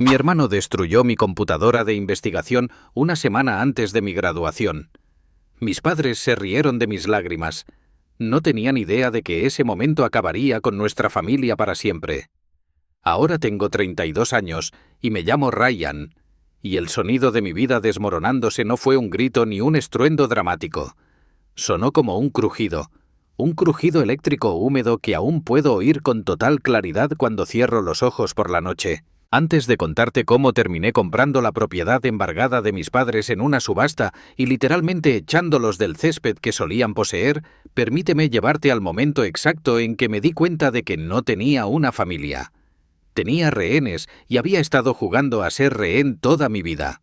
Mi hermano destruyó mi computadora de investigación una semana antes de mi graduación. Mis padres se rieron de mis lágrimas. No tenían idea de que ese momento acabaría con nuestra familia para siempre. Ahora tengo 32 años y me llamo Ryan, y el sonido de mi vida desmoronándose no fue un grito ni un estruendo dramático. Sonó como un crujido eléctrico húmedo que aún puedo oír con total claridad cuando cierro los ojos por la noche. Antes de contarte cómo terminé comprando la propiedad embargada de mis padres en una subasta y literalmente echándolos del césped que solían poseer, permíteme llevarte al momento exacto en que me di cuenta de que no tenía una familia. Tenía rehenes y había estado jugando a ser rehén toda mi vida.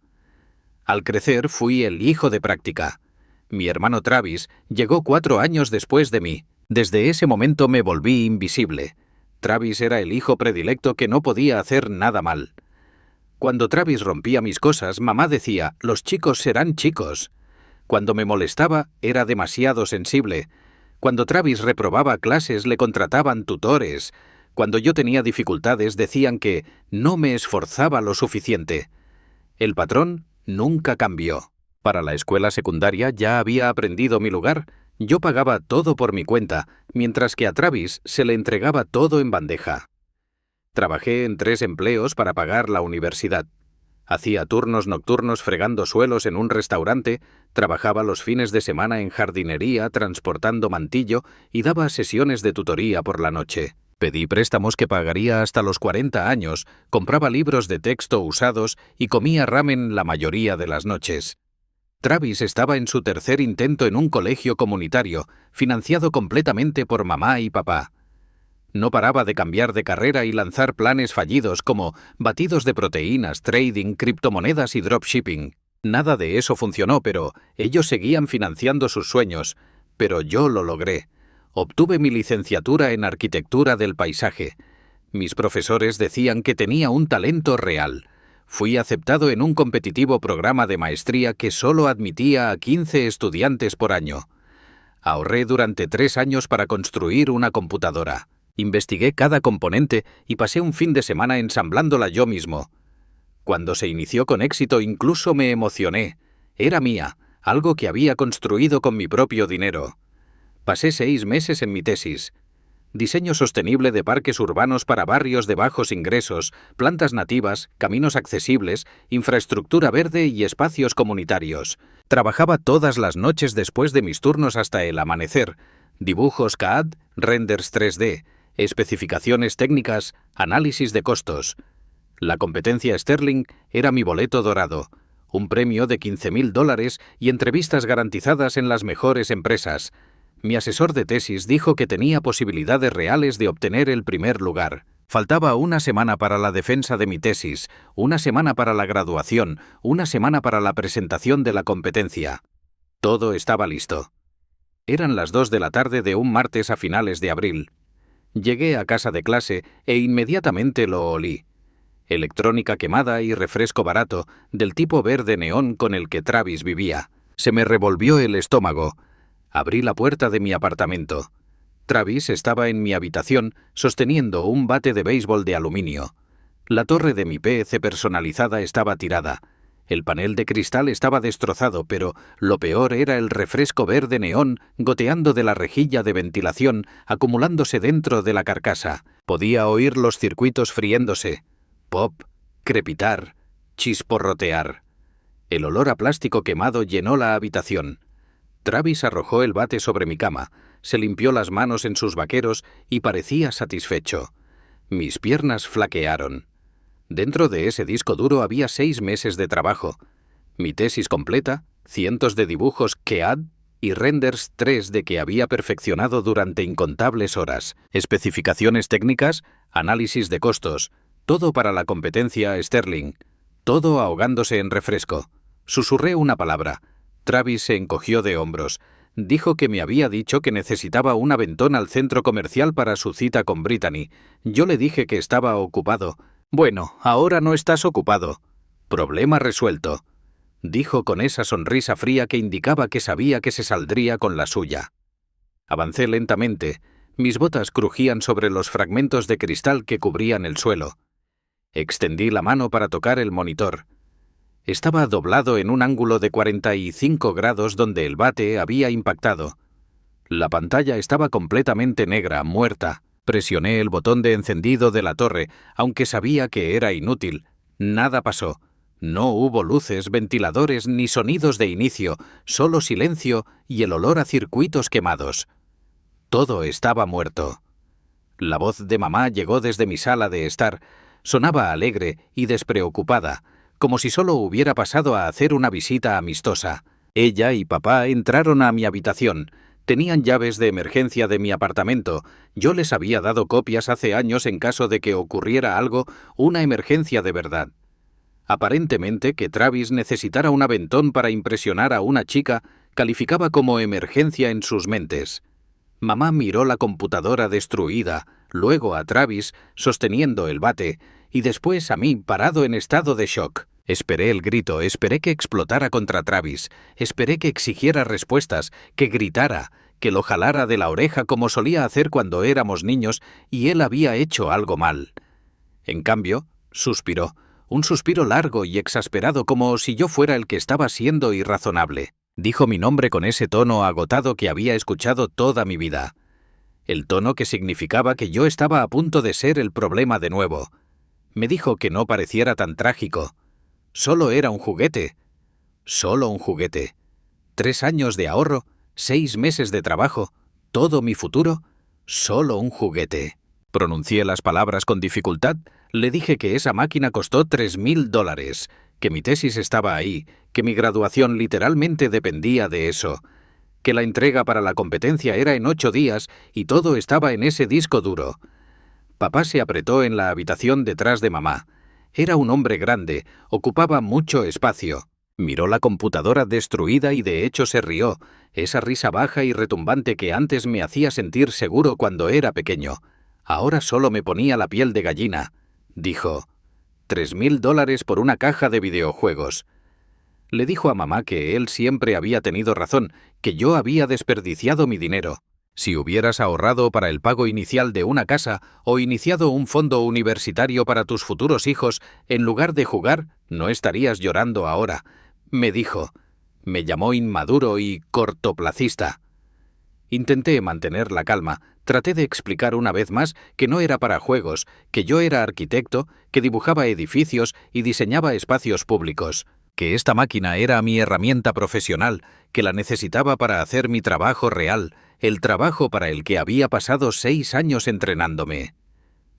Al crecer fui el hijo de práctica. Mi hermano Travis llegó 4 años después de mí. Desde ese momento me volví invisible. Travis era el hijo predilecto que no podía hacer nada mal. Cuando Travis rompía mis cosas, mamá decía, «Los chicos serán chicos». Cuando me molestaba, era demasiado sensible. Cuando Travis reprobaba clases, le contrataban tutores. Cuando yo tenía dificultades, decían que no me esforzaba lo suficiente. El patrón nunca cambió. Para la escuela secundaria ya había aprendido mi lugar. Yo pagaba todo por mi cuenta, mientras que a Travis se le entregaba todo en bandeja. Trabajé en 3 empleos para pagar la universidad. Hacía turnos nocturnos fregando suelos en un restaurante, trabajaba los fines de semana en jardinería transportando mantillo y daba sesiones de tutoría por la noche. Pedí préstamos que pagaría hasta los 40 años, compraba libros de texto usados y comía ramen la mayoría de las noches. Travis estaba en su 3er intento en un colegio comunitario, financiado completamente por mamá y papá. No paraba de cambiar de carrera y lanzar planes fallidos como batidos de proteínas, trading, criptomonedas y dropshipping. Nada de eso funcionó, pero ellos seguían financiando sus sueños. Pero yo lo logré. Obtuve mi licenciatura en arquitectura del paisaje. Mis profesores decían que tenía un talento real. Fui aceptado en un competitivo programa de maestría que solo admitía a 15 estudiantes por año. Ahorré durante 3 años para construir una computadora. Investigué cada componente y pasé un fin de semana ensamblándola yo mismo. Cuando se inició con éxito incluso me emocioné. Era mía, algo que había construido con mi propio dinero. Pasé 6 meses en mi tesis. Diseño sostenible de parques urbanos para barrios de bajos ingresos, plantas nativas, caminos accesibles, infraestructura verde y espacios comunitarios. Trabajaba todas las noches después de mis turnos hasta el amanecer. Dibujos CAD, renders 3D, especificaciones técnicas, análisis de costos. La competencia Sterling era mi boleto dorado, un premio de $15,000 y entrevistas garantizadas en las mejores empresas. Mi asesor de tesis dijo que tenía posibilidades reales de obtener el primer lugar. Faltaba una semana para la defensa de mi tesis, una semana para la graduación, una semana para la presentación de la competencia. Todo estaba listo. Eran las 2 de la tarde de un martes a finales de abril. Llegué a casa de clase e inmediatamente lo olí. Electrónica quemada y refresco barato, del tipo verde neón con el que Travis vivía. Se me revolvió el estómago. Abrí la puerta de mi apartamento. Travis estaba en mi habitación sosteniendo un bate de béisbol de aluminio. La torre de mi PC personalizada estaba tirada. El panel de cristal estaba destrozado, pero lo peor era el refresco verde neón goteando de la rejilla de ventilación, acumulándose dentro de la carcasa. Podía oír los circuitos friéndose. Pop, crepitar, chisporrotear. El olor a plástico quemado llenó la habitación. Travis arrojó el bate sobre mi cama, se limpió las manos en sus vaqueros y parecía satisfecho. Mis piernas flaquearon. Dentro de ese disco duro había 6 meses de trabajo. Mi tesis completa, cientos de dibujos CAD y renders 3D que había perfeccionado durante incontables horas. Especificaciones técnicas, análisis de costos, todo para la competencia Sterling. Todo ahogándose en refresco. Susurré una palabra. Travis se encogió de hombros. Dijo que me había dicho que necesitaba un aventón al centro comercial para su cita con Brittany. Yo le dije que estaba ocupado. «Bueno, ahora no estás ocupado». «Problema resuelto», dijo con esa sonrisa fría que indicaba que sabía que se saldría con la suya. Avancé lentamente. Mis botas crujían sobre los fragmentos de cristal que cubrían el suelo. Extendí la mano para tocar el monitor. Estaba doblado en un ángulo de 45 grados donde el bate había impactado. La pantalla estaba completamente negra, muerta. Presioné el botón de encendido de la torre, aunque sabía que era inútil. Nada pasó. No hubo luces, ventiladores ni sonidos de inicio, solo silencio y el olor a circuitos quemados. Todo estaba muerto. La voz de mamá llegó desde mi sala de estar. Sonaba alegre y despreocupada, como si solo hubiera pasado a hacer una visita amistosa. Ella y papá entraron a mi habitación. Tenían llaves de emergencia de mi apartamento. Yo les había dado copias hace años en caso de que ocurriera algo, una emergencia de verdad. Aparentemente, que Travis necesitara un aventón para impresionar a una chica calificaba como emergencia en sus mentes. Mamá miró la computadora destruida, luego a Travis sosteniendo el bate y después a mí parado en estado de shock. Esperé el grito, esperé que explotara contra Travis, esperé que exigiera respuestas, que gritara, que lo jalara de la oreja como solía hacer cuando éramos niños y él había hecho algo mal. En cambio, suspiró. Un suspiro largo y exasperado como si yo fuera el que estaba siendo irrazonable. Dijo mi nombre con ese tono agotado que había escuchado toda mi vida. El tono que significaba que yo estaba a punto de ser el problema de nuevo. Me dijo que no pareciera tan trágico. Solo era un juguete. Solo un juguete. 3 años de ahorro, 6 meses de trabajo, todo mi futuro, solo un juguete. Pronuncié las palabras con dificultad. Le dije que esa máquina costó $3,000, que mi tesis estaba ahí, que mi graduación literalmente dependía de eso, que la entrega para la competencia era en 8 días y todo estaba en ese disco duro. Papá se apretó en la habitación detrás de mamá. Era un hombre grande, ocupaba mucho espacio. Miró la computadora destruida y de hecho se rió, esa risa baja y retumbante que antes me hacía sentir seguro cuando era pequeño. Ahora solo me ponía la piel de gallina. Dijo, $3,000 por una caja de videojuegos. Le dijo a mamá que él siempre había tenido razón, que yo había desperdiciado mi dinero. Si hubieras ahorrado para el pago inicial de una casa o iniciado un fondo universitario para tus futuros hijos, en lugar de jugar, no estarías llorando ahora. Me dijo. Me llamó inmaduro y cortoplacista. Intenté mantener la calma. Traté de explicar una vez más que no era para juegos, que yo era arquitecto, que dibujaba edificios y diseñaba espacios públicos, que esta máquina era mi herramienta profesional, que la necesitaba para hacer mi trabajo real, el trabajo para el que había pasado 6 años entrenándome.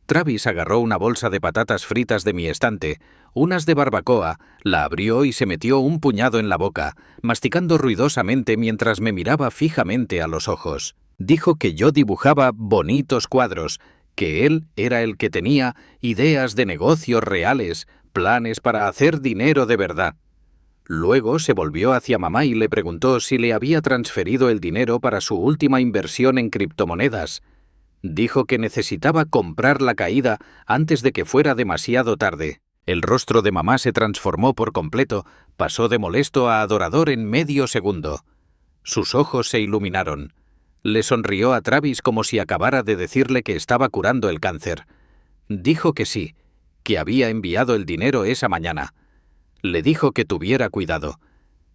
Travis agarró una bolsa de patatas fritas de mi estante, unas de barbacoa, la abrió y se metió un puñado en la boca, masticando ruidosamente mientras me miraba fijamente a los ojos. Dijo que yo dibujaba bonitos cuadros, que él era el que tenía ideas de negocios reales, planes para hacer dinero de verdad. Luego se volvió hacia mamá y le preguntó si le había transferido el dinero para su última inversión en criptomonedas. Dijo que necesitaba comprar la caída antes de que fuera demasiado tarde. El rostro de mamá se transformó por completo, pasó de molesto a adorador en medio segundo. Sus ojos se iluminaron. Le sonrió a Travis como si acabara de decirle que estaba curando el cáncer. Dijo que sí, que había enviado el dinero esa mañana. Le dijo que tuviera cuidado.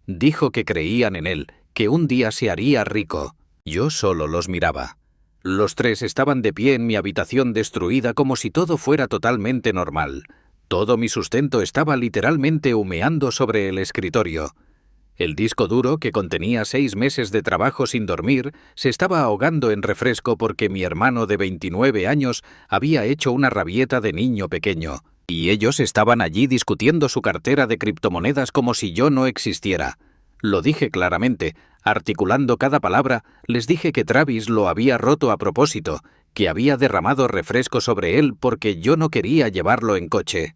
Dijo que creían en él, que un día se haría rico. Yo solo los miraba. Los 3 estaban de pie en mi habitación destruida como si todo fuera totalmente normal. Todo mi sustento estaba literalmente humeando sobre el escritorio. El disco duro, que contenía 6 meses de trabajo sin dormir, se estaba ahogando en refresco porque mi hermano de 29 años había hecho una rabieta de niño pequeño. Y ellos estaban allí discutiendo su cartera de criptomonedas como si yo no existiera. Lo dije claramente, articulando cada palabra, les dije que Travis lo había roto a propósito, que había derramado refresco sobre él porque yo no quería llevarlo en coche.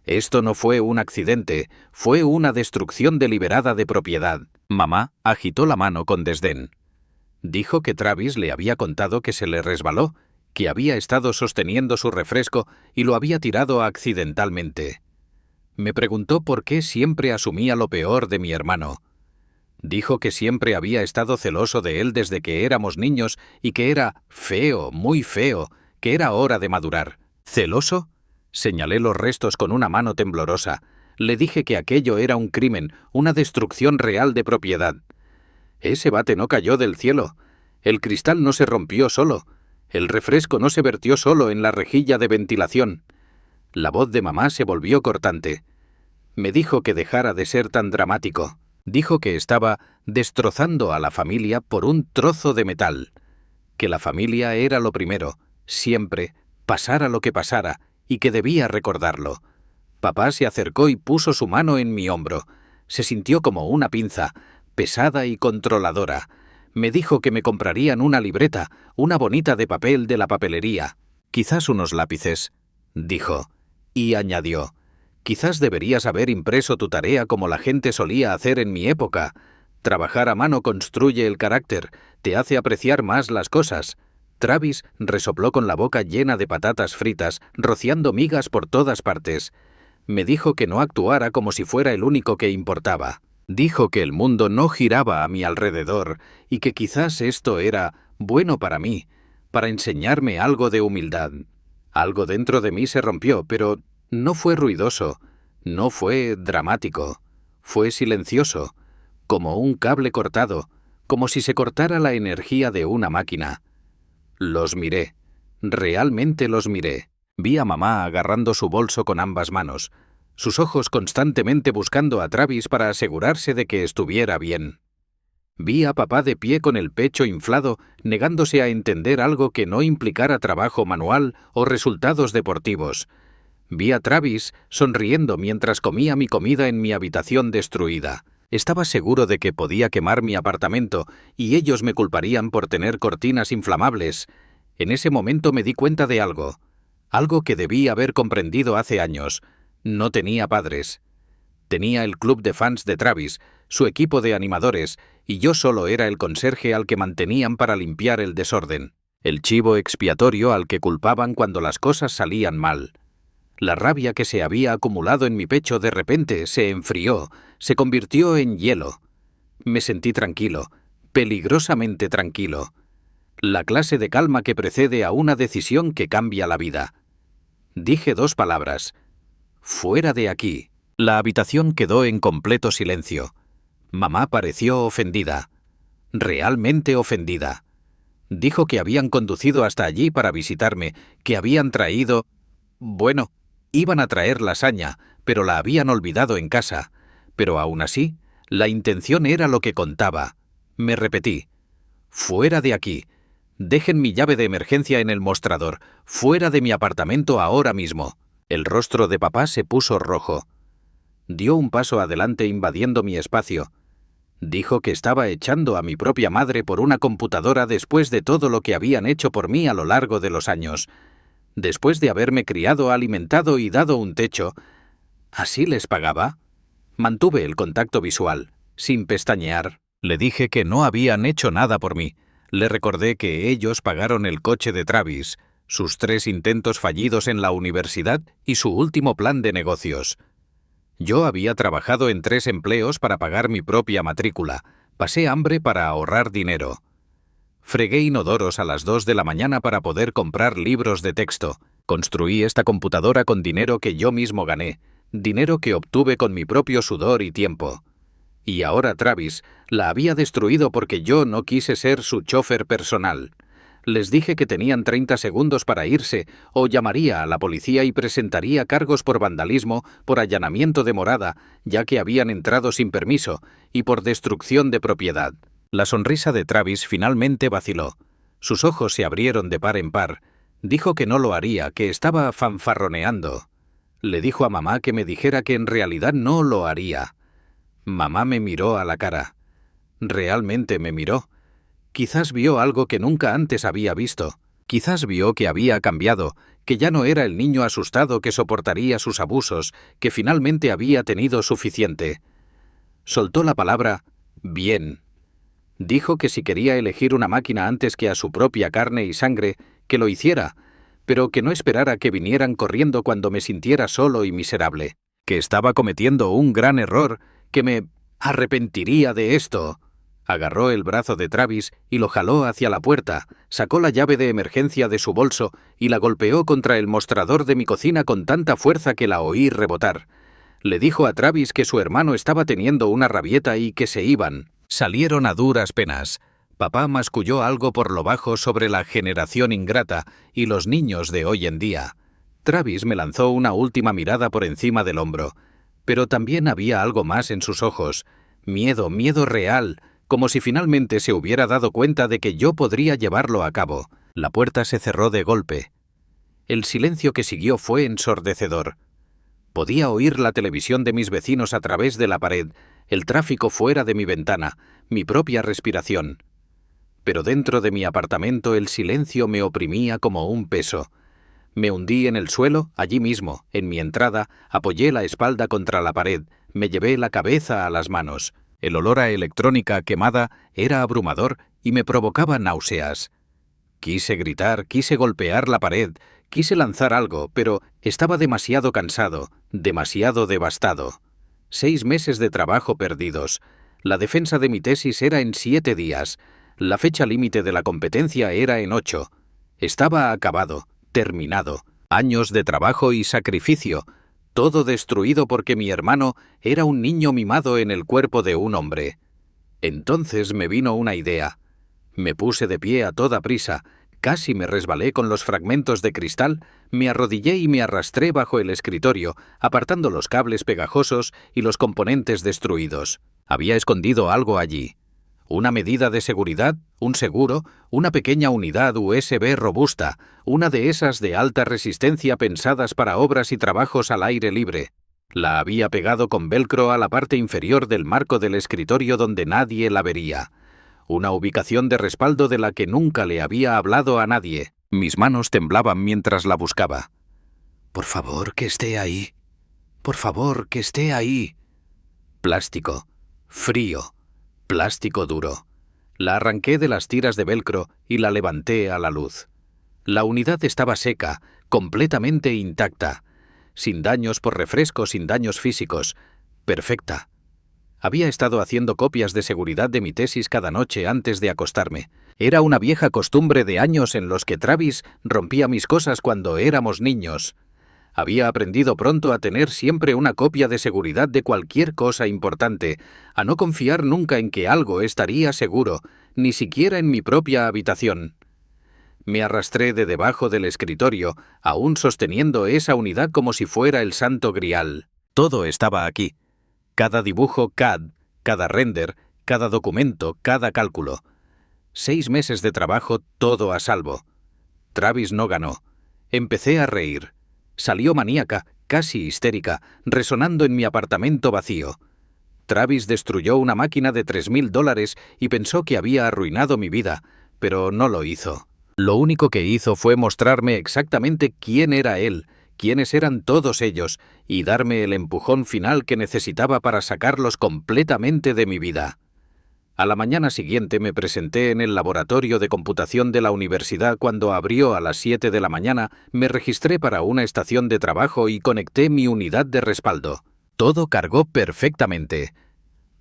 Esto no fue un accidente, fue una destrucción deliberada de propiedad. Mamá agitó la mano con desdén. Dijo que Travis le había contado que se le resbaló, que había estado sosteniendo su refresco y lo había tirado accidentalmente. Me preguntó por qué siempre asumía lo peor de mi hermano. Dijo que siempre había estado celoso de él desde que éramos niños y que era feo, muy feo, que era hora de madurar. ¿Celoso? Señalé los restos con una mano temblorosa. Le dije que aquello era un crimen, una destrucción real de propiedad. Ese bate no cayó del cielo. El cristal no se rompió solo. El refresco no se vertió solo en la rejilla de ventilación. La voz de mamá se volvió cortante. Me dijo que dejara de ser tan dramático. Dijo que estaba destrozando a la familia por un trozo de metal. Que la familia era lo primero, siempre, pasara lo que pasara, y que debía recordarlo. Papá se acercó y puso su mano en mi hombro. Se sintió como una pinza, pesada y controladora. Me dijo que me comprarían una libreta, una bonita de papel de la papelería. Quizás unos lápices, dijo, y añadió, quizás deberías haber impreso tu tarea como la gente solía hacer en mi época. Trabajar a mano construye el carácter, te hace apreciar más las cosas. Travis resopló con la boca llena de patatas fritas, rociando migas por todas partes. Me dijo que no actuara como si fuera el único que importaba. Dijo que el mundo no giraba a mi alrededor y que quizás esto era bueno para mí, para enseñarme algo de humildad. Algo dentro de mí se rompió, pero no fue ruidoso, no fue dramático, fue silencioso, como un cable cortado, como si se cortara la energía de una máquina. Los miré, realmente los miré. Vi a mamá agarrando su bolso con ambas manos, sus ojos constantemente buscando a Travis para asegurarse de que estuviera bien. Vi a papá de pie con el pecho inflado, negándose a entender algo que no implicara trabajo manual o resultados deportivos. Vi a Travis sonriendo mientras comía mi comida en mi habitación destruida. Estaba seguro de que podía quemar mi apartamento y ellos me culparían por tener cortinas inflamables. En ese momento me di cuenta de algo que debí haber comprendido hace años. No tenía padres. Tenía el club de fans de Travis, su equipo de animadores, y yo solo era el conserje al que mantenían para limpiar el desorden, el chivo expiatorio al que culpaban cuando las cosas salían mal. La rabia que se había acumulado en mi pecho de repente se enfrió, se convirtió en hielo. Me sentí tranquilo, peligrosamente tranquilo. La clase de calma que precede a una decisión que cambia la vida. Dije 2 palabras. Fuera de aquí. La habitación quedó en completo silencio. Mamá pareció ofendida. Realmente ofendida. Dijo que habían conducido hasta allí para visitarme, que habían traído... Bueno, iban a traer lasaña, pero la habían olvidado en casa. Pero aún así, la intención era lo que contaba. Me repetí. Fuera de aquí. Dejen mi llave de emergencia en el mostrador. Fuera de mi apartamento ahora mismo. El rostro de papá se puso rojo. Dio un paso adelante invadiendo mi espacio. Dijo que estaba echando a mi propia madre por una computadora después de todo lo que habían hecho por mí a lo largo de los años. Después de haberme criado, alimentado y dado un techo. ¿Así les pagaba? Mantuve el contacto visual, sin pestañear. Le dije que no habían hecho nada por mí. Le recordé que ellos pagaron el coche de Travis, sus 3 intentos fallidos en la universidad y su último plan de negocios. Yo había trabajado en 3 empleos para pagar mi propia matrícula. Pasé hambre para ahorrar dinero. Fregué inodoros a las 2 de la mañana para poder comprar libros de texto. Construí esta computadora con dinero que yo mismo gané, dinero que obtuve con mi propio sudor y tiempo. Y ahora Travis la había destruido porque yo no quise ser su chofer personal. Les dije que tenían 30 segundos para irse o llamaría a la policía y presentaría cargos por vandalismo, por allanamiento de morada, ya que habían entrado sin permiso, y por destrucción de propiedad. La sonrisa de Travis finalmente vaciló. Sus ojos se abrieron de par en par. Dijo que no lo haría, que estaba fanfarroneando. Le dijo a mamá que me dijera que en realidad no lo haría. Mamá me miró a la cara. Realmente me miró. Quizás vio algo que nunca antes había visto. Quizás vio que había cambiado, que ya no era el niño asustado que soportaría sus abusos, que finalmente había tenido suficiente. Soltó la palabra bien. Dijo que si quería elegir una máquina antes que a su propia carne y sangre, que lo hiciera, pero que no esperara que vinieran corriendo cuando me sintiera solo y miserable. Que estaba cometiendo un gran error, que me arrepentiría de esto. Agarró el brazo de Travis y lo jaló hacia la puerta, sacó la llave de emergencia de su bolso y la golpeó contra el mostrador de mi cocina con tanta fuerza que la oí rebotar. Le dijo a Travis que su hermano estaba teniendo una rabieta y que se iban. Salieron a duras penas. Papá masculló algo por lo bajo sobre la generación ingrata y los niños de hoy en día. Travis me lanzó una última mirada por encima del hombro, pero también había algo más en sus ojos. Miedo, miedo real, como si finalmente se hubiera dado cuenta de que yo podría llevarlo a cabo. La puerta se cerró de golpe. El silencio que siguió fue ensordecedor. Podía oír la televisión de mis vecinos a través de la pared, el tráfico fuera de mi ventana, mi propia respiración. Pero dentro de mi apartamento el silencio me oprimía como un peso. Me hundí en el suelo, allí mismo, en mi entrada, apoyé la espalda contra la pared, me llevé la cabeza a las manos. El olor a electrónica quemada era abrumador y me provocaba náuseas. Quise gritar, quise golpear la pared, quise lanzar algo, pero estaba demasiado cansado, demasiado devastado. 6 meses de trabajo perdidos. La defensa de mi tesis era en 7 días. La fecha límite de la competencia era en 8. Estaba acabado, terminado. Años de trabajo y sacrificio. Todo destruido porque mi hermano era un niño mimado en el cuerpo de un hombre. Entonces me vino una idea. Me puse de pie a toda prisa, casi me resbalé con los fragmentos de cristal, me arrodillé y me arrastré bajo el escritorio, apartando los cables pegajosos y los componentes destruidos. Había escondido algo allí. Una medida de seguridad, un seguro, una pequeña unidad USB robusta, una de esas de alta resistencia pensadas para obras y trabajos al aire libre. La había pegado con velcro a la parte inferior del marco del escritorio donde nadie la vería. Una ubicación de respaldo de la que nunca le había hablado a nadie. Mis manos temblaban mientras la buscaba. «Por favor, que esté ahí. Por favor, que esté ahí». Plástico. Frío. Plástico duro. La arranqué de las tiras de velcro y la levanté a la luz. La unidad estaba seca, completamente intacta. Sin daños por refresco, sin daños físicos. Perfecta. Había estado haciendo copias de seguridad de mi tesis cada noche antes de acostarme. Era una vieja costumbre de años en los que Travis rompía mis cosas cuando éramos niños. Había aprendido pronto a tener siempre una copia de seguridad de cualquier cosa importante, a no confiar nunca en que algo estaría seguro, ni siquiera en mi propia habitación. Me arrastré de debajo del escritorio, aún sosteniendo esa unidad como si fuera el santo grial. Todo estaba aquí. Cada dibujo CAD, cada render, cada documento, cada cálculo. 6 meses de trabajo, todo a salvo. Travis no ganó. Empecé a reír. Salió maníaca, casi histérica, resonando en mi apartamento vacío. Travis destruyó una máquina de $3,000 y pensó que había arruinado mi vida, pero no lo hizo. Lo único que hizo fue mostrarme exactamente quién era él, quiénes eran todos ellos, y darme el empujón final que necesitaba para sacarlos completamente de mi vida. A la mañana siguiente me presenté en el laboratorio de computación de la universidad. Cuando abrió a las 7 de la mañana, me registré para una estación de trabajo y conecté mi unidad de respaldo. Todo cargó perfectamente.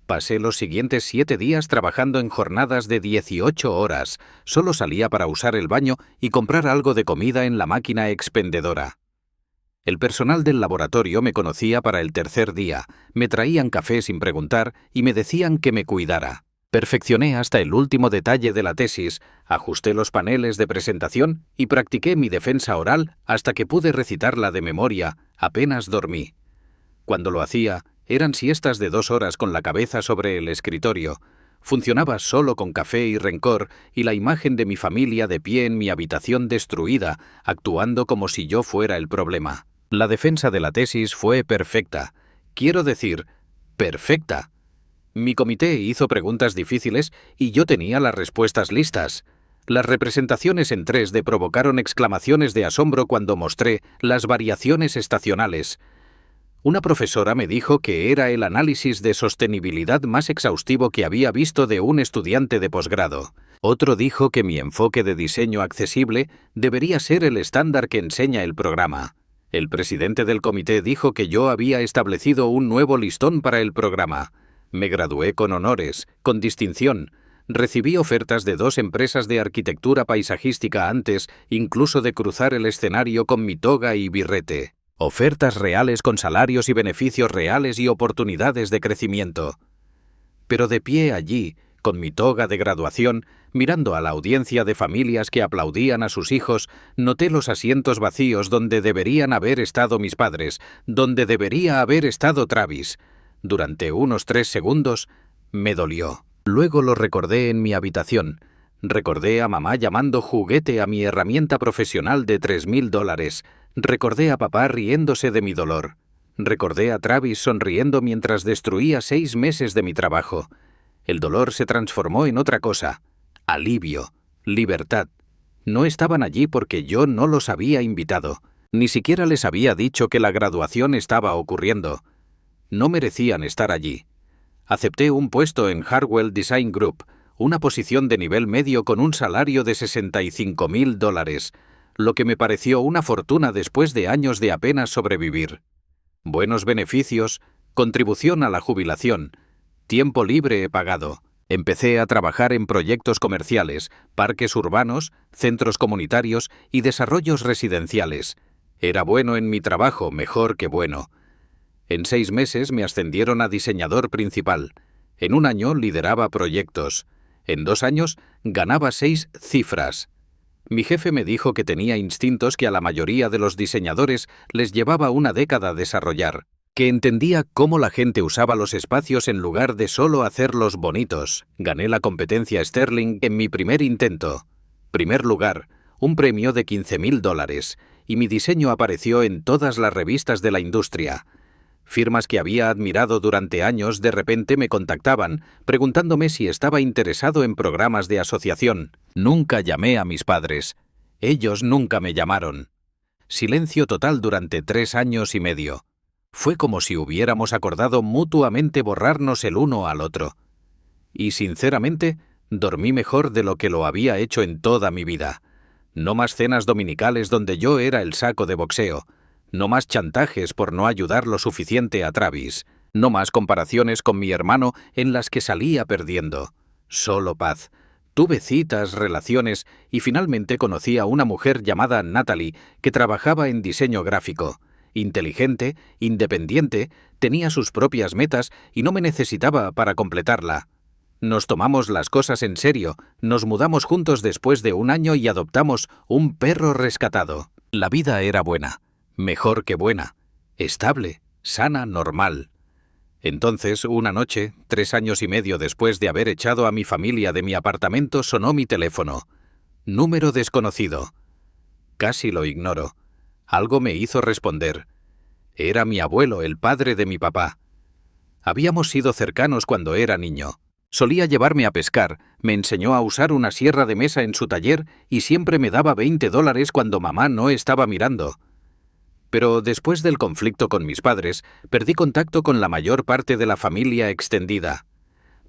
Pasé los siguientes 7 días trabajando en jornadas de 18 horas. Solo salía para usar el baño y comprar algo de comida en la máquina expendedora. El personal del laboratorio me conocía para el tercer día. Me traían café sin preguntar y me decían que me cuidara. Perfeccioné hasta el último detalle de la tesis, ajusté los paneles de presentación y practiqué mi defensa oral hasta que pude recitarla de memoria. Apenas dormí. Cuando lo hacía, eran siestas de 2 horas con la cabeza sobre el escritorio. Funcionaba solo con café y rencor y la imagen de mi familia de pie en mi habitación destruida, actuando como si yo fuera el problema. La defensa de la tesis fue perfecta. Quiero decir, perfecta. Mi comité hizo preguntas difíciles y yo tenía las respuestas listas. Las representaciones en 3D provocaron exclamaciones de asombro cuando mostré las variaciones estacionales. Una profesora me dijo que era el análisis de sostenibilidad más exhaustivo que había visto de un estudiante de posgrado. Otro dijo que mi enfoque de diseño accesible debería ser el estándar que enseña el programa. El presidente del comité dijo que yo había establecido un nuevo listón para el programa. Me gradué con honores, con distinción. Recibí ofertas de 2 empresas de arquitectura paisajística antes incluso de cruzar el escenario con mi toga y birrete. Ofertas reales con salarios y beneficios reales y oportunidades de crecimiento. Pero de pie allí, con mi toga de graduación, mirando a la audiencia de familias que aplaudían a sus hijos, noté los asientos vacíos donde deberían haber estado mis padres, donde debería haber estado Travis. Durante unos 3 segundos, me dolió. Luego lo recordé en mi habitación. Recordé a mamá llamando juguete a mi herramienta profesional de $3,000. Recordé a papá riéndose de mi dolor. Recordé a Travis sonriendo mientras destruía 6 meses de mi trabajo. El dolor se transformó en otra cosa. Alivio, libertad. No estaban allí porque yo no los había invitado. Ni siquiera les había dicho que la graduación estaba ocurriendo. No merecían estar allí. Acepté un puesto en Harwell Design Group, una posición de nivel medio con un salario de $65,000, lo que me pareció una fortuna después de años de apenas sobrevivir. Buenos beneficios, contribución a la jubilación, tiempo libre pagado. Empecé a trabajar en proyectos comerciales, parques urbanos, centros comunitarios y desarrollos residenciales. Era bueno en mi trabajo, mejor que bueno. En 6 meses me ascendieron a diseñador principal. En 1 año lideraba proyectos. En 2 años ganaba 6 cifras. Mi jefe me dijo que tenía instintos que a la mayoría de los diseñadores les llevaba una década desarrollar, que entendía cómo la gente usaba los espacios en lugar de solo hacerlos bonitos. Gané la competencia Sterling en mi primer intento. Primer lugar, un premio de $15,000, y mi diseño apareció en todas las revistas de la industria. Firmas que había admirado durante años de repente me contactaban, preguntándome si estaba interesado en programas de asociación. Nunca llamé a mis padres. Ellos nunca me llamaron. Silencio total durante 3 años y medio. Fue como si hubiéramos acordado mutuamente borrarnos el uno al otro. Y sinceramente, dormí mejor de lo que lo había hecho en toda mi vida. No más cenas dominicales donde yo era el saco de boxeo. No más chantajes por no ayudar lo suficiente a Travis. No más comparaciones con mi hermano en las que salía perdiendo. Solo paz. Tuve citas, relaciones y finalmente conocí a una mujer llamada Natalie que trabajaba en diseño gráfico. Inteligente, independiente, tenía sus propias metas y no me necesitaba para completarla. Nos tomamos las cosas en serio, nos mudamos juntos después de 1 año y adoptamos un perro rescatado. La vida era buena. Mejor que buena, estable, sana, normal. Entonces, una noche, 3 años y medio después de haber echado a mi familia de mi apartamento, sonó mi teléfono. Número desconocido. Casi lo ignoro. Algo me hizo responder. Era mi abuelo, el padre de mi papá. Habíamos sido cercanos cuando era niño. Solía llevarme a pescar, me enseñó a usar una sierra de mesa en su taller y siempre me daba $20 cuando mamá no estaba mirando. Pero después del conflicto con mis padres, perdí contacto con la mayor parte de la familia extendida.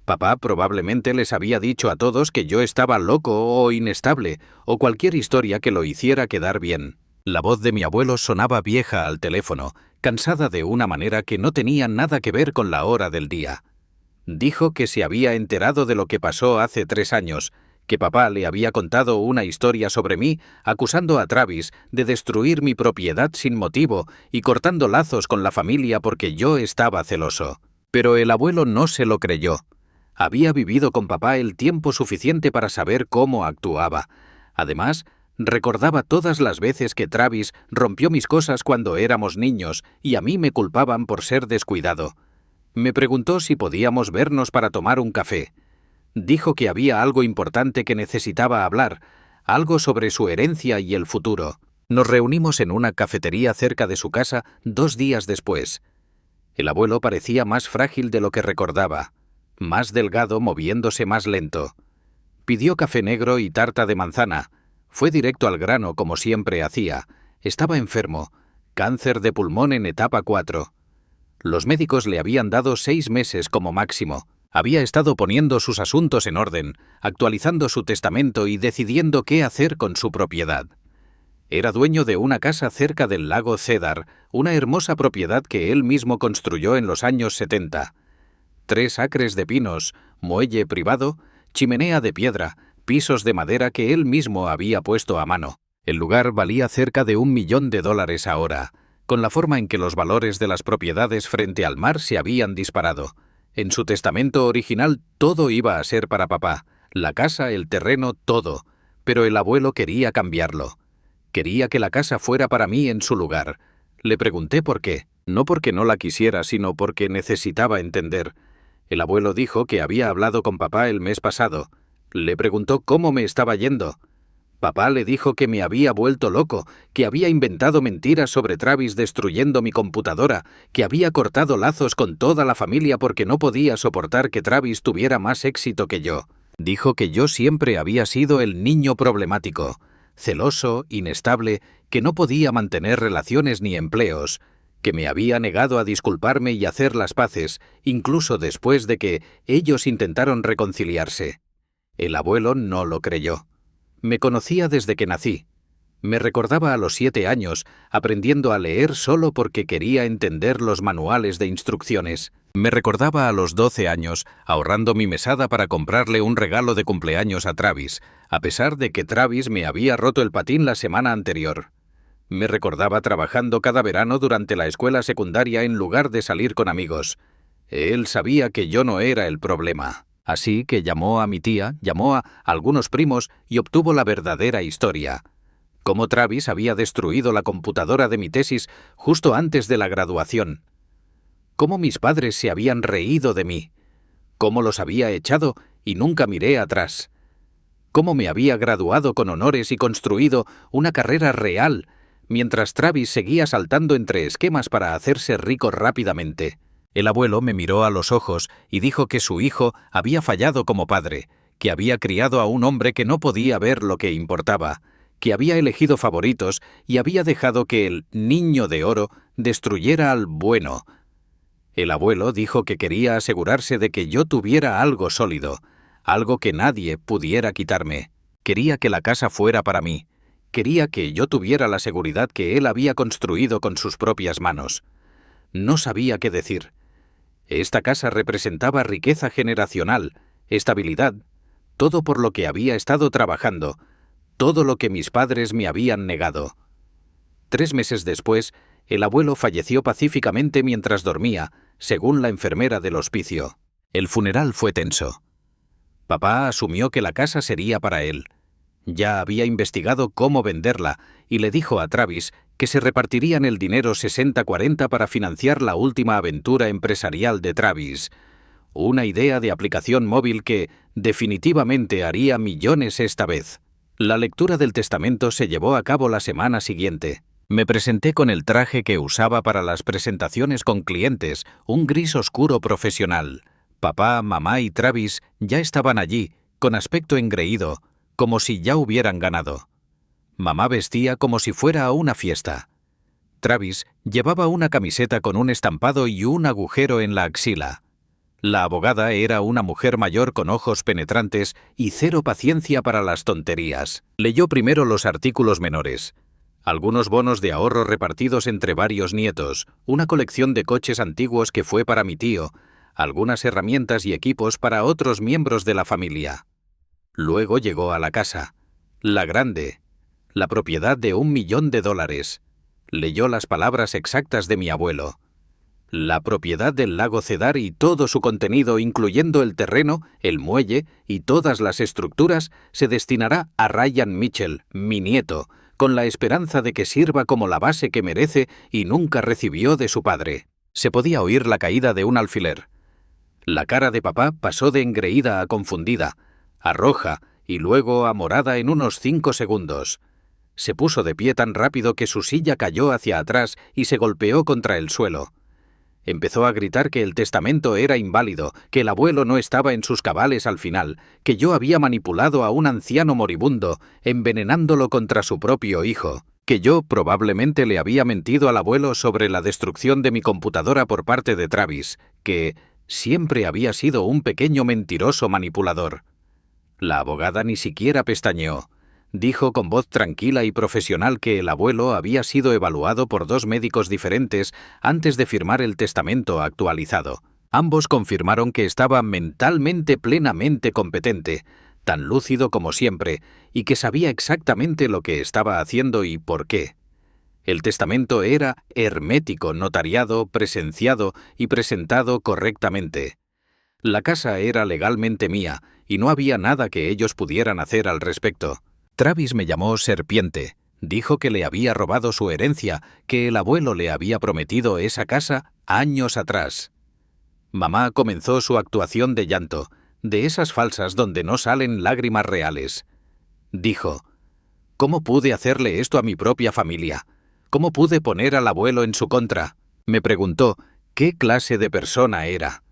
Papá probablemente les había dicho a todos que yo estaba loco o inestable, o cualquier historia que lo hiciera quedar bien. La voz de mi abuelo sonaba vieja al teléfono, cansada de una manera que no tenía nada que ver con la hora del día. Dijo que se había enterado de lo que pasó hace 3 años, que papá le había contado una historia sobre mí, acusando a Travis de destruir mi propiedad sin motivo y cortando lazos con la familia porque yo estaba celoso. Pero el abuelo no se lo creyó. Había vivido con papá el tiempo suficiente para saber cómo actuaba. Además, recordaba todas las veces que Travis rompió mis cosas cuando éramos niños y a mí me culpaban por ser descuidado. Me preguntó si podíamos vernos para tomar un café. Dijo que había algo importante que necesitaba hablar, algo sobre su herencia y el futuro. Nos reunimos en una cafetería cerca de su casa 2 días después. El abuelo parecía más frágil de lo que recordaba, más delgado, moviéndose más lento. Pidió café negro y tarta de manzana. Fue directo al grano como siempre hacía. Estaba enfermo, cáncer de pulmón en etapa 4. Los médicos le habían dado 6 meses como máximo. Había estado poniendo sus asuntos en orden, actualizando su testamento y decidiendo qué hacer con su propiedad. Era dueño de una casa cerca del lago Cedar, una hermosa propiedad que él mismo construyó en los años 70. 3 acres de pinos, muelle privado, chimenea de piedra, pisos de madera que él mismo había puesto a mano. El lugar valía cerca de $1 millón ahora, con la forma en que los valores de las propiedades frente al mar se habían disparado. En su testamento original todo iba a ser para papá, la casa, el terreno, todo, pero el abuelo quería cambiarlo. Quería que la casa fuera para mí en su lugar. Le pregunté por qué, no porque no la quisiera, sino porque necesitaba entender. El abuelo dijo que había hablado con papá el mes pasado. Le preguntó cómo me estaba yendo. Papá le dijo que me había vuelto loco, que había inventado mentiras sobre Travis destruyendo mi computadora, que había cortado lazos con toda la familia porque no podía soportar que Travis tuviera más éxito que yo. Dijo que yo siempre había sido el niño problemático, celoso, inestable, que no podía mantener relaciones ni empleos, que me había negado a disculparme y hacer las paces, incluso después de que ellos intentaron reconciliarse. El abuelo no lo creyó. Me conocía desde que nací. Me recordaba a los 7 años, aprendiendo a leer solo porque quería entender los manuales de instrucciones. Me recordaba a los 12 años, ahorrando mi mesada para comprarle un regalo de cumpleaños a Travis, a pesar de que Travis me había roto el patín la semana anterior. Me recordaba trabajando cada verano durante la escuela secundaria en lugar de salir con amigos. Él sabía que yo no era el problema. Así que llamó a mi tía, llamó a algunos primos y obtuvo la verdadera historia. Cómo Travis había destruido la computadora de mi tesis justo antes de la graduación. Cómo mis padres se habían reído de mí. Cómo los había echado y nunca miré atrás. Cómo me había graduado con honores y construido una carrera real, mientras Travis seguía saltando entre esquemas para hacerse rico rápidamente. El abuelo me miró a los ojos y dijo que su hijo había fallado como padre, que había criado a un hombre que no podía ver lo que importaba, que había elegido favoritos y había dejado que el niño de oro destruyera al bueno. El abuelo dijo que quería asegurarse de que yo tuviera algo sólido, algo que nadie pudiera quitarme. Quería que la casa fuera para mí. Quería que yo tuviera la seguridad que él había construido con sus propias manos. No sabía qué decir. Esta casa representaba riqueza generacional, estabilidad, todo por lo que había estado trabajando, todo lo que mis padres me habían negado. 3 meses después, el abuelo falleció pacíficamente mientras dormía, según la enfermera del hospicio. El funeral fue tenso. Papá asumió que la casa sería para él. Ya había investigado cómo venderla y le dijo a Travis que se repartirían el dinero 60-40 para financiar la última aventura empresarial de Travis. Una idea de aplicación móvil que definitivamente haría millones esta vez. La lectura del testamento se llevó a cabo la semana siguiente. Me presenté con el traje que usaba para las presentaciones con clientes, un gris oscuro profesional. Papá, mamá y Travis ya estaban allí, con aspecto engreído, como si ya hubieran ganado. Mamá vestía como si fuera a una fiesta. Travis llevaba una camiseta con un estampado y un agujero en la axila. La abogada era una mujer mayor con ojos penetrantes y cero paciencia para las tonterías. Leyó primero los artículos menores. Algunos bonos de ahorro repartidos entre varios nietos, una colección de coches antiguos que fue para mi tío, algunas herramientas y equipos para otros miembros de la familia. Luego llegó a la casa, la grande, la propiedad de $1 millón. Leyó las palabras exactas de mi abuelo. La propiedad del lago Cedar y todo su contenido, incluyendo el terreno, el muelle y todas las estructuras, se destinará a Ryan Mitchell, mi nieto, con la esperanza de que sirva como la base que merece y nunca recibió de su padre. Se podía oír la caída de un alfiler. La cara de papá pasó de engreída a confundida, a roja y luego a morada en unos 5 segundos. Se puso de pie tan rápido que su silla cayó hacia atrás y se golpeó contra el suelo. Empezó a gritar que el testamento era inválido, que el abuelo no estaba en sus cabales al final, que yo había manipulado a un anciano moribundo, envenenándolo contra su propio hijo, que yo probablemente le había mentido al abuelo sobre la destrucción de mi computadora por parte de Travis, que siempre había sido un pequeño mentiroso manipulador. La abogada ni siquiera pestañeó. Dijo con voz tranquila y profesional que el abuelo había sido evaluado por 2 médicos diferentes antes de firmar el testamento actualizado. Ambos confirmaron que estaba mentalmente plenamente competente, tan lúcido como siempre, y que sabía exactamente lo que estaba haciendo y por qué. El testamento era hermético, notariado, presenciado y presentado correctamente. La casa era legalmente mía, y no había nada que ellos pudieran hacer al respecto. Travis me llamó serpiente. Dijo que le había robado su herencia, que el abuelo le había prometido esa casa años atrás. Mamá comenzó su actuación de llanto, de esas falsas donde no salen lágrimas reales. Dijo: «¿Cómo pude hacerle esto a mi propia familia? ¿Cómo pude poner al abuelo en su contra?». Me preguntó qué clase de persona era.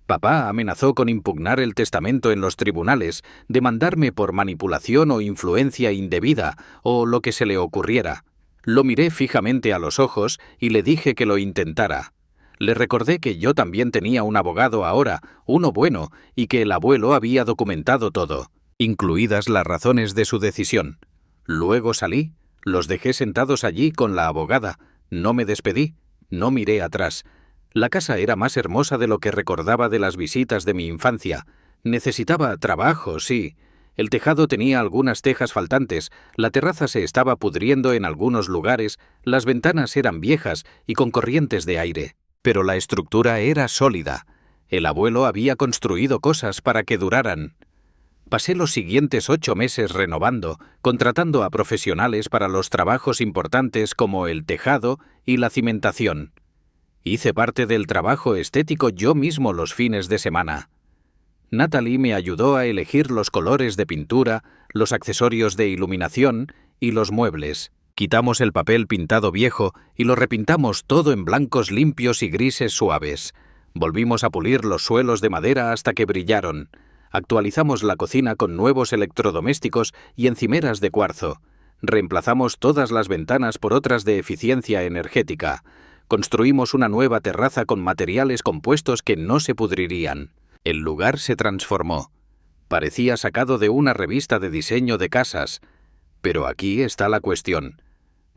Papá amenazó con impugnar el testamento en los tribunales, demandarme por manipulación o influencia indebida, o lo que se le ocurriera. Lo miré fijamente a los ojos y le dije que lo intentara. Le recordé que yo también tenía un abogado ahora, uno bueno, y que el abuelo había documentado todo, incluidas las razones de su decisión. Luego salí, los dejé sentados allí con la abogada, no me despedí, no miré atrás. La casa era más hermosa de lo que recordaba de las visitas de mi infancia. Necesitaba trabajo, sí. El tejado tenía algunas tejas faltantes, la terraza se estaba pudriendo en algunos lugares, las ventanas eran viejas y con corrientes de aire. Pero la estructura era sólida. El abuelo había construido cosas para que duraran. Pasé los siguientes 8 meses renovando, contratando a profesionales para los trabajos importantes como el tejado y la cimentación. Hice parte del trabajo estético yo mismo los fines de semana. Natalie me ayudó a elegir los colores de pintura, los accesorios de iluminación y los muebles. Quitamos el papel pintado viejo y lo repintamos todo en blancos limpios y grises suaves. Volvimos a pulir los suelos de madera hasta que brillaron. Actualizamos la cocina con nuevos electrodomésticos y encimeras de cuarzo. Reemplazamos todas las ventanas por otras de eficiencia energética. Construimos una nueva terraza con materiales compuestos que no se pudrirían. El lugar se transformó. Parecía sacado de una revista de diseño de casas. Pero aquí está la cuestión.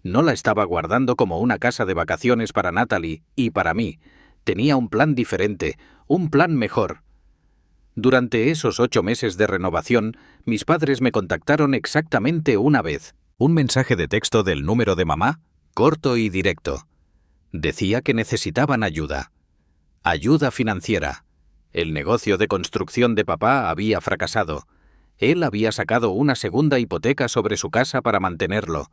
No la estaba guardando como una casa de vacaciones para Natalie y para mí. Tenía un plan diferente, un plan mejor. Durante esos 8 meses de renovación, mis padres me contactaron exactamente una vez. Un mensaje de texto del número de mamá, corto y directo. Decía que necesitaban ayuda. Ayuda financiera. El negocio de construcción de papá había fracasado. Él había sacado una segunda hipoteca sobre su casa para mantenerlo.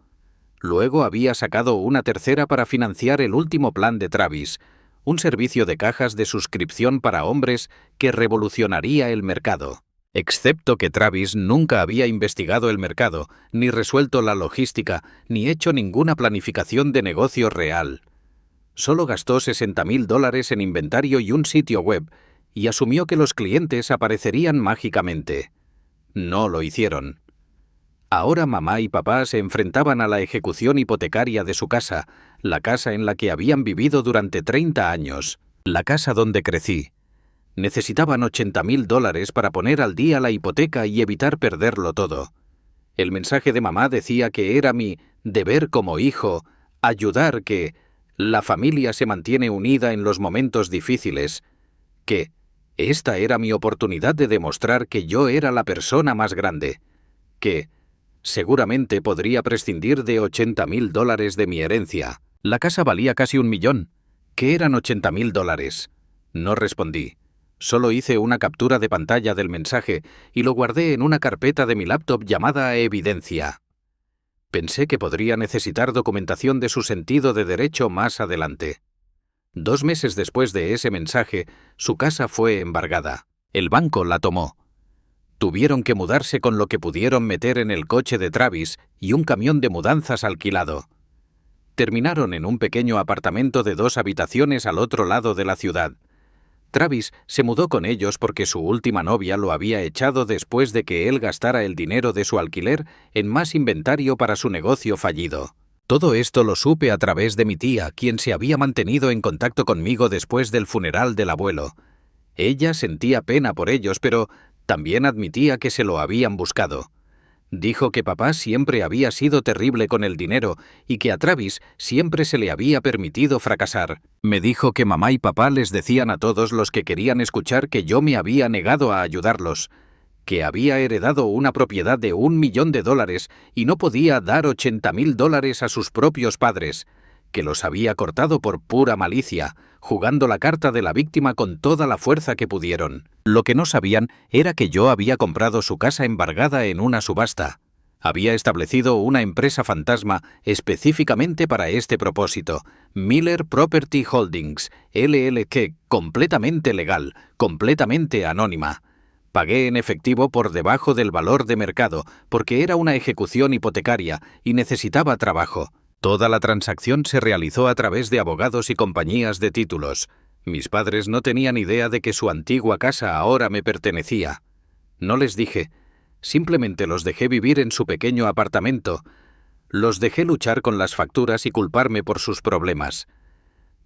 Luego había sacado una tercera para financiar el último plan de Travis, un servicio de cajas de suscripción para hombres que revolucionaría el mercado. Excepto que Travis nunca había investigado el mercado, ni resuelto la logística, ni hecho ninguna planificación de negocio real. Solo gastó $60,000 en inventario y un sitio web, y asumió que los clientes aparecerían mágicamente. No lo hicieron. Ahora mamá y papá se enfrentaban a la ejecución hipotecaria de su casa, la casa en la que habían vivido durante 30 años, la casa donde crecí. Necesitaban $80,000 para poner al día la hipoteca y evitar perderlo todo. El mensaje de mamá decía que era mi deber como hijo ayudar, que la familia se mantiene unida en los momentos difíciles, que esta era mi oportunidad de demostrar que yo era la persona más grande, que seguramente podría prescindir de $80,000 de mi herencia. La casa valía casi $1 millón. ¿Qué eran $80,000? No respondí. Solo hice una captura de pantalla del mensaje y lo guardé en una carpeta de mi laptop llamada Evidencia. Pensé que podría necesitar documentación de su sentido de derecho más adelante. 2 meses después de ese mensaje, su casa fue embargada. El banco la tomó. Tuvieron que mudarse con lo que pudieron meter en el coche de Travis y un camión de mudanzas alquilado. Terminaron en un pequeño apartamento de 2 habitaciones al otro lado de la ciudad. Travis se mudó con ellos porque su última novia lo había echado después de que él gastara el dinero de su alquiler en más inventario para su negocio fallido. Todo esto lo supe a través de mi tía, quien se había mantenido en contacto conmigo después del funeral del abuelo. Ella sentía pena por ellos, pero también admitía que se lo habían buscado. Dijo que papá siempre había sido terrible con el dinero y que a Travis siempre se le había permitido fracasar. Me dijo que mamá y papá les decían a todos los que querían escuchar que yo me había negado a ayudarlos, que había heredado una propiedad de $1 millón y no podía dar $80,000 a sus propios padres, que los había cortado por pura malicia, jugando la carta de la víctima con toda la fuerza que pudieron. Lo que no sabían era que yo había comprado su casa embargada en una subasta. Había establecido una empresa fantasma específicamente para este propósito, Miller Property Holdings, LLC, completamente legal, completamente anónima. Pagué en efectivo por debajo del valor de mercado, porque era una ejecución hipotecaria y necesitaba trabajo. Toda la transacción se realizó a través de abogados y compañías de títulos. Mis padres no tenían idea de que su antigua casa ahora me pertenecía. No les dije, simplemente los dejé vivir en su pequeño apartamento. Los dejé luchar con las facturas y culparme por sus problemas.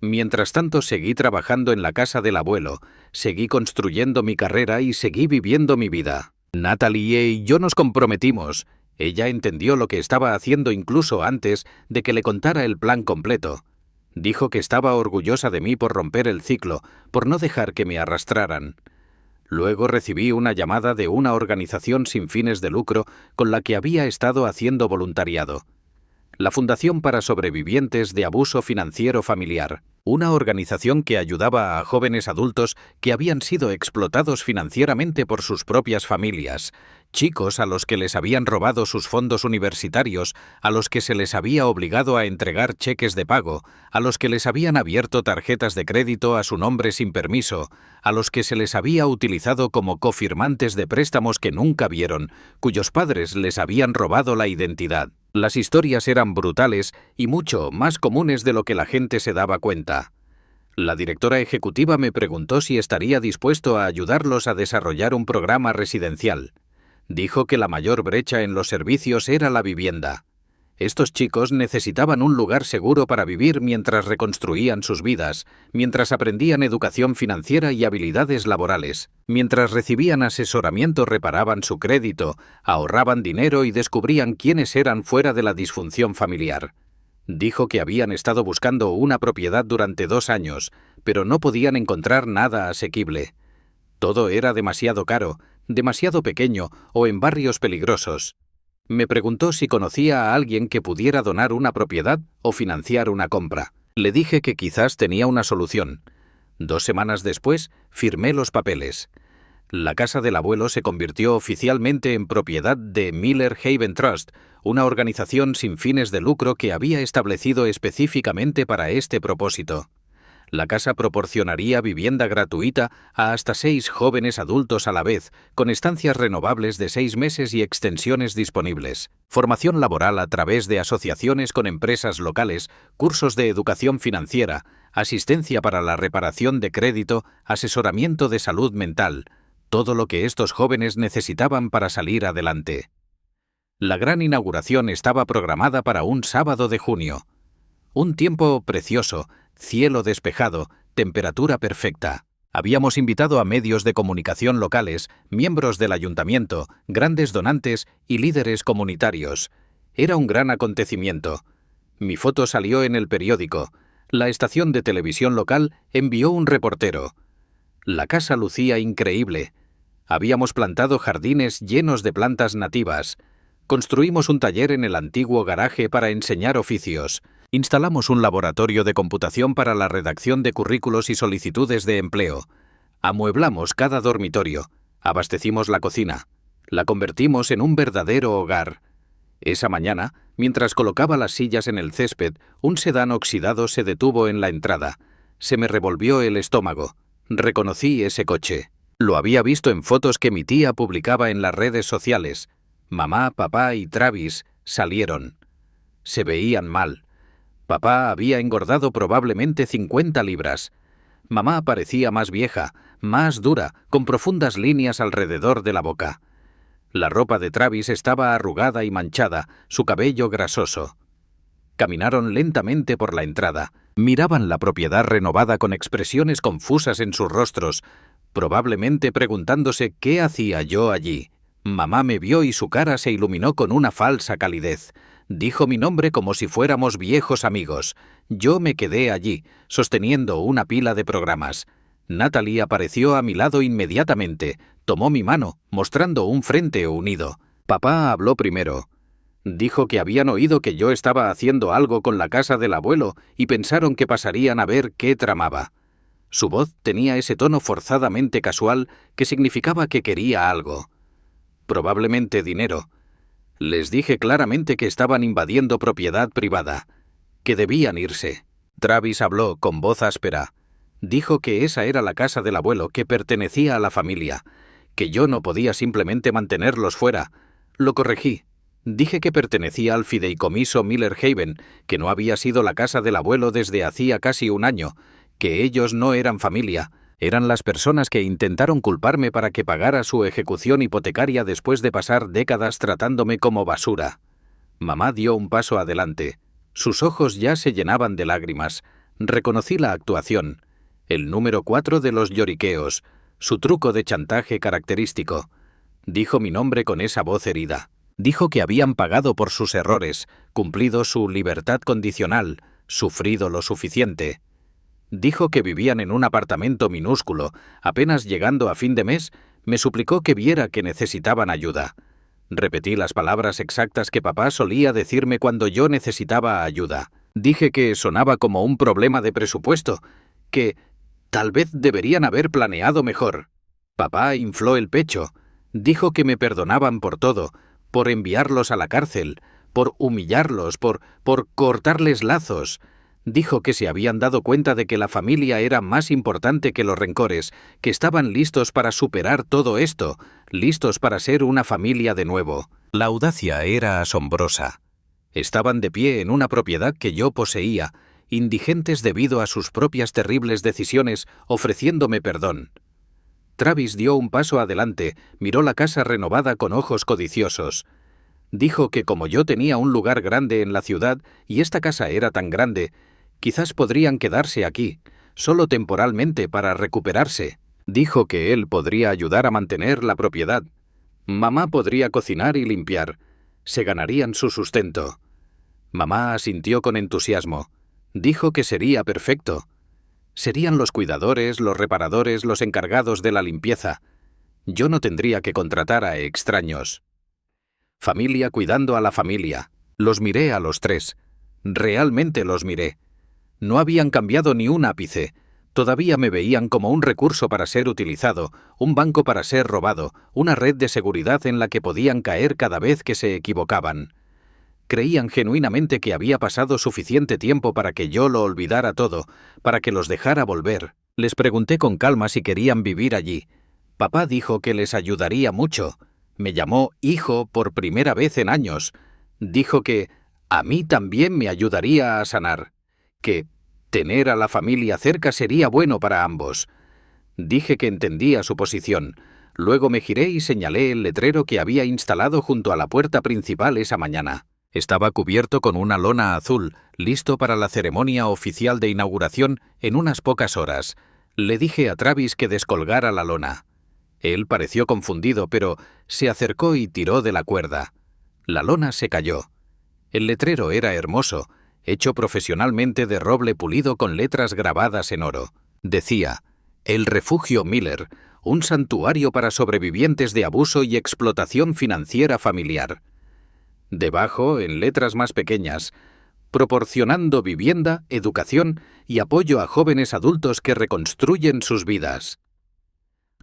Mientras tanto, seguí trabajando en la casa del abuelo, seguí construyendo mi carrera y seguí viviendo mi vida. Natalie y yo nos comprometimos. Ella entendió lo que estaba haciendo incluso antes de que le contara el plan completo. Dijo que estaba orgullosa de mí por romper el ciclo, por no dejar que me arrastraran. Luego recibí una llamada de una organización sin fines de lucro con la que había estado haciendo voluntariado. La Fundación para Sobrevivientes de Abuso Financiero Familiar, una organización que ayudaba a jóvenes adultos que habían sido explotados financieramente por sus propias familias, chicos a los que les habían robado sus fondos universitarios, a los que se les había obligado a entregar cheques de pago, a los que les habían abierto tarjetas de crédito a su nombre sin permiso, a los que se les había utilizado como cofirmantes de préstamos que nunca vieron, cuyos padres les habían robado la identidad. Las historias eran brutales y mucho más comunes de lo que la gente se daba cuenta. La directora ejecutiva me preguntó si estaría dispuesto a ayudarlos a desarrollar un programa residencial. Dijo que la mayor brecha en los servicios era la vivienda. Estos chicos necesitaban un lugar seguro para vivir mientras reconstruían sus vidas, mientras aprendían educación financiera y habilidades laborales, mientras recibían asesoramiento, reparaban su crédito, ahorraban dinero y descubrían quiénes eran fuera de la disfunción familiar. Dijo que habían estado buscando una propiedad durante 2 años, pero no podían encontrar nada asequible. Todo era demasiado caro, demasiado pequeño o en barrios peligrosos. Me preguntó si conocía a alguien que pudiera donar una propiedad o financiar una compra. Le dije que quizás tenía una solución. 2 semanas después, firmé los papeles. La casa del abuelo se convirtió oficialmente en propiedad de Miller Haven Trust, una organización sin fines de lucro que había establecido específicamente para este propósito. La casa proporcionaría vivienda gratuita a hasta 6 jóvenes adultos a la vez, con estancias renovables de 6 meses y extensiones disponibles, formación laboral a través de asociaciones con empresas locales, cursos de educación financiera, asistencia para la reparación de crédito, asesoramiento de salud mental, todo lo que estos jóvenes necesitaban para salir adelante. La gran inauguración estaba programada para un sábado de junio. Un tiempo precioso, cielo despejado, temperatura perfecta. Habíamos invitado a medios de comunicación locales, miembros del ayuntamiento, grandes donantes y líderes comunitarios. Era un gran acontecimiento. Mi foto salió en el periódico. La estación de televisión local envió un reportero. La casa lucía increíble. Habíamos plantado jardines llenos de plantas nativas. Construimos un taller en el antiguo garaje para enseñar oficios. Instalamos un laboratorio de computación para la redacción de currículos y solicitudes de empleo. Amueblamos cada dormitorio. Abastecimos la cocina. La convertimos en un verdadero hogar. Esa mañana, mientras colocaba las sillas en el césped, un sedán oxidado se detuvo en la entrada. Se me revolvió el estómago. Reconocí ese coche. Lo había visto en fotos que mi tía publicaba en las redes sociales. Mamá, papá y Travis salieron. Se veían mal. Papá había engordado probablemente 50 libras. Mamá parecía más vieja, más dura, con profundas líneas alrededor de la boca. La ropa de Travis estaba arrugada y manchada, su cabello grasoso. Caminaron lentamente por la entrada. Miraban la propiedad renovada con expresiones confusas en sus rostros, probablemente preguntándose qué hacía yo allí. Mamá me vio y su cara se iluminó con una falsa calidez. Dijo mi nombre como si fuéramos viejos amigos. Yo me quedé allí, sosteniendo una pila de programas. Natalie apareció a mi lado inmediatamente. Tomó mi mano, mostrando un frente unido. Papá habló primero. Dijo que habían oído que yo estaba haciendo algo con la casa del abuelo y pensaron que pasarían a ver qué tramaba. Su voz tenía ese tono forzadamente casual que significaba que quería algo. Probablemente dinero. Les dije claramente que estaban invadiendo propiedad privada, que debían irse. Travis habló con voz áspera. Dijo que esa era la casa del abuelo, que pertenecía a la familia, que yo no podía simplemente mantenerlos fuera. Lo corregí. Dije que pertenecía al fideicomiso Miller Haven, que no había sido la casa del abuelo desde hacía casi un año, que ellos no eran familia, eran las personas que intentaron culparme para que pagara su ejecución hipotecaria después de pasar décadas tratándome como basura. Mamá dio un paso adelante. Sus ojos ya se llenaban de lágrimas. Reconocí la actuación. El número 4 de los lloriqueos, su truco de chantaje característico. Dijo mi nombre con esa voz herida. Dijo que habían pagado por sus errores, cumplido su libertad condicional, sufrido lo suficiente. Dijo que vivían en un apartamento minúsculo. Apenas llegando a fin de mes, me suplicó que viera que necesitaban ayuda. Repetí las palabras exactas que papá solía decirme cuando yo necesitaba ayuda. Dije que sonaba como un problema de presupuesto, que tal vez deberían haber planeado mejor. Papá infló el pecho. Dijo que me perdonaban por todo, por enviarlos a la cárcel, por humillarlos, por cortarles lazos. Dijo que se habían dado cuenta de que la familia era más importante que los rencores, que estaban listos para superar todo esto, listos para ser una familia de nuevo. La audacia era asombrosa. Estaban de pie en una propiedad que yo poseía, indigentes debido a sus propias terribles decisiones, ofreciéndome perdón. Travis dio un paso adelante, miró la casa renovada con ojos codiciosos. Dijo que como yo tenía un lugar grande en la ciudad y esta casa era tan grande, quizás podrían quedarse aquí, solo temporalmente para recuperarse. Dijo que él podría ayudar a mantener la propiedad. Mamá podría cocinar y limpiar. Se ganarían su sustento. Mamá asintió con entusiasmo. Dijo que sería perfecto. Serían los cuidadores, los reparadores, los encargados de la limpieza. Yo no tendría que contratar a extraños. Familia cuidando a la familia. Los miré a los tres. Realmente los miré. No habían cambiado ni un ápice. Todavía me veían como un recurso para ser utilizado, un banco para ser robado, una red de seguridad en la que podían caer cada vez que se equivocaban. Creían genuinamente que había pasado suficiente tiempo para que yo lo olvidara todo, para que los dejara volver. Les pregunté con calma si querían vivir allí. Papá dijo que les ayudaría mucho. Me llamó hijo por primera vez en años. Dijo que a mí también me ayudaría a sanar. Que tener a la familia cerca sería bueno para ambos. Dije que entendía su posición. Luego me giré y señalé el letrero que había instalado junto a la puerta principal esa mañana. Estaba cubierto con una lona azul, listo para la ceremonia oficial de inauguración en unas pocas horas. Le dije a Travis que descolgara la lona. Él pareció confundido, pero se acercó y tiró de la cuerda. La lona se cayó. El letrero era hermoso, hecho profesionalmente de roble pulido con letras grabadas en oro. Decía: El Refugio Miller, un santuario para sobrevivientes de abuso y explotación financiera familiar. Debajo, en letras más pequeñas, proporcionando vivienda, educación y apoyo a jóvenes adultos que reconstruyen sus vidas.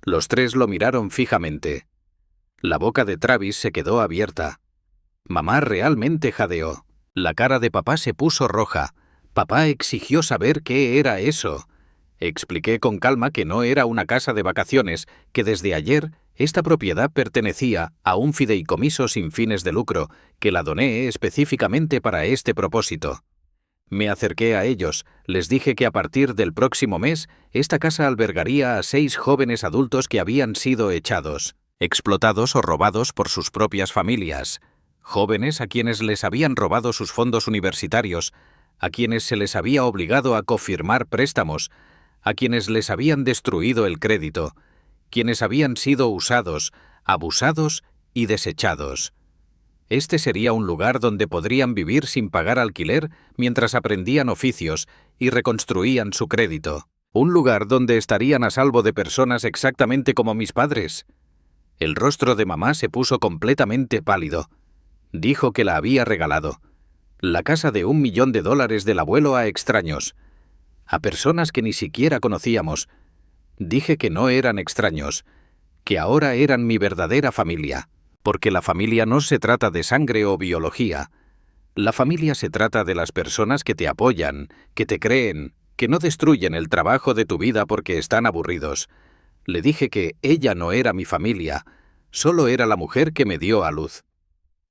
Los tres lo miraron fijamente. La boca de Travis se quedó abierta. Mamá realmente jadeó. La cara de papá se puso roja. Papá exigió saber qué era eso. Expliqué con calma que no era una casa de vacaciones, que desde ayer esta propiedad pertenecía a un fideicomiso sin fines de lucro, que la doné específicamente para este propósito. Me acerqué a ellos, les dije que a partir del próximo mes, esta casa albergaría a 6 jóvenes adultos que habían sido echados, explotados o robados por sus propias familias. Jóvenes a quienes les habían robado sus fondos universitarios, a quienes se les había obligado a cofirmar préstamos, a quienes les habían destruido el crédito, quienes habían sido usados, abusados y desechados. Este sería un lugar donde podrían vivir sin pagar alquiler mientras aprendían oficios y reconstruían su crédito. Un lugar donde estarían a salvo de personas exactamente como mis padres. El rostro de mamá se puso completamente pálido. Dijo que la había regalado. La casa de $1 millón del abuelo a extraños. A personas que ni siquiera conocíamos. Dije que no eran extraños, que ahora eran mi verdadera familia. Porque la familia no se trata de sangre o biología. La familia se trata de las personas que te apoyan, que te creen, que no destruyen el trabajo de tu vida porque están aburridos. Le dije que ella no era mi familia, solo era la mujer que me dio a luz.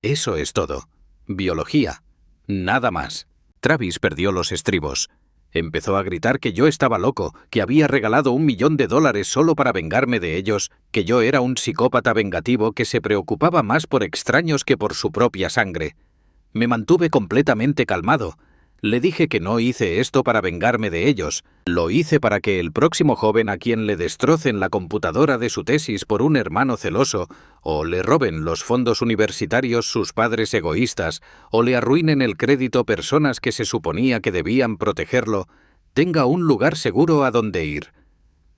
Eso es todo. Biología. Nada más. Travis perdió los estribos. Empezó a gritar que yo estaba loco, que había regalado $1 millón solo para vengarme de ellos, que yo era un psicópata vengativo que se preocupaba más por extraños que por su propia sangre. Me mantuve completamente calmado. Le dije que no hice esto para vengarme de ellos. Lo hice para que el próximo joven a quien le destrocen la computadora de su tesis por un hermano celoso, o le roben los fondos universitarios sus padres egoístas, o le arruinen el crédito personas que se suponía que debían protegerlo, tenga un lugar seguro a donde ir.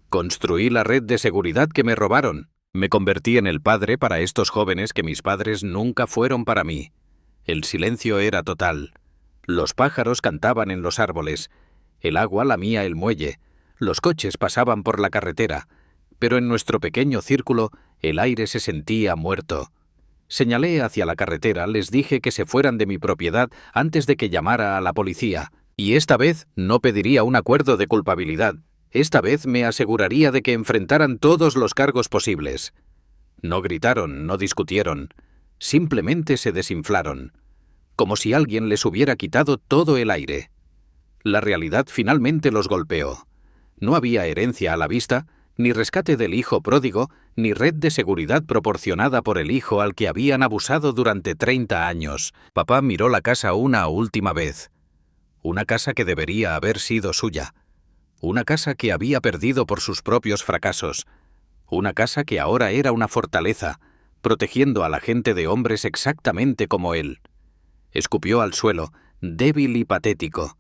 Construí la red de seguridad que me robaron. Me convertí en el padre para estos jóvenes que mis padres nunca fueron para mí. El silencio era total. Los pájaros cantaban en los árboles, el agua lamía el muelle, los coches pasaban por la carretera, pero en nuestro pequeño círculo el aire se sentía muerto. Señalé hacia la carretera, les dije que se fueran de mi propiedad antes de que llamara a la policía, y esta vez no pediría un acuerdo de culpabilidad, esta vez me aseguraría de que enfrentaran todos los cargos posibles. No gritaron, no discutieron, simplemente se desinflaron. Como si alguien les hubiera quitado todo el aire. La realidad finalmente los golpeó. No había herencia a la vista, ni rescate del hijo pródigo, ni red de seguridad proporcionada por el hijo al que habían abusado durante 30 años. Papá miró la casa una última vez. Una casa que debería haber sido suya. Una casa que había perdido por sus propios fracasos. Una casa que ahora era una fortaleza, protegiendo a la gente de hombres exactamente como él. Escupió al suelo, débil y patético.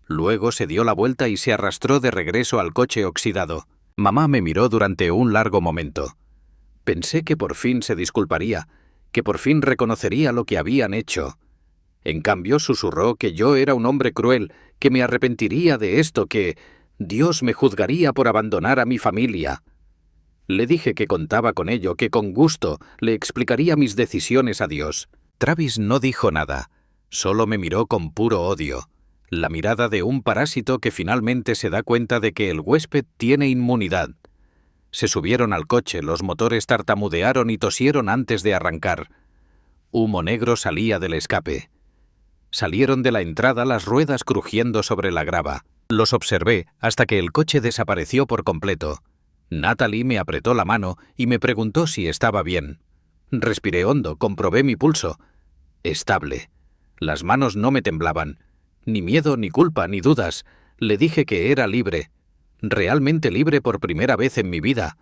Luego se dio la vuelta y se arrastró de regreso al coche oxidado. Mamá me miró durante un largo momento. Pensé que por fin se disculparía, que por fin reconocería lo que habían hecho. En cambio, susurró que yo era un hombre cruel, que me arrepentiría de esto, que Dios me juzgaría por abandonar a mi familia. Le dije que contaba con ello, que con gusto le explicaría mis decisiones a Dios. Travis no dijo nada, solo me miró con puro odio, la mirada de un parásito que finalmente se da cuenta de que el huésped tiene inmunidad. Se subieron al coche, los motores tartamudearon y tosieron antes de arrancar. Humo negro salía del escape. Salieron de la entrada las ruedas crujiendo sobre la grava. Los observé hasta que el coche desapareció por completo. Natalie me apretó la mano y me preguntó si estaba bien. Respiré hondo, comprobé mi pulso. Estable. Las manos no me temblaban. Ni miedo, ni culpa, ni dudas. Le dije que era libre. Realmente libre por primera vez en mi vida.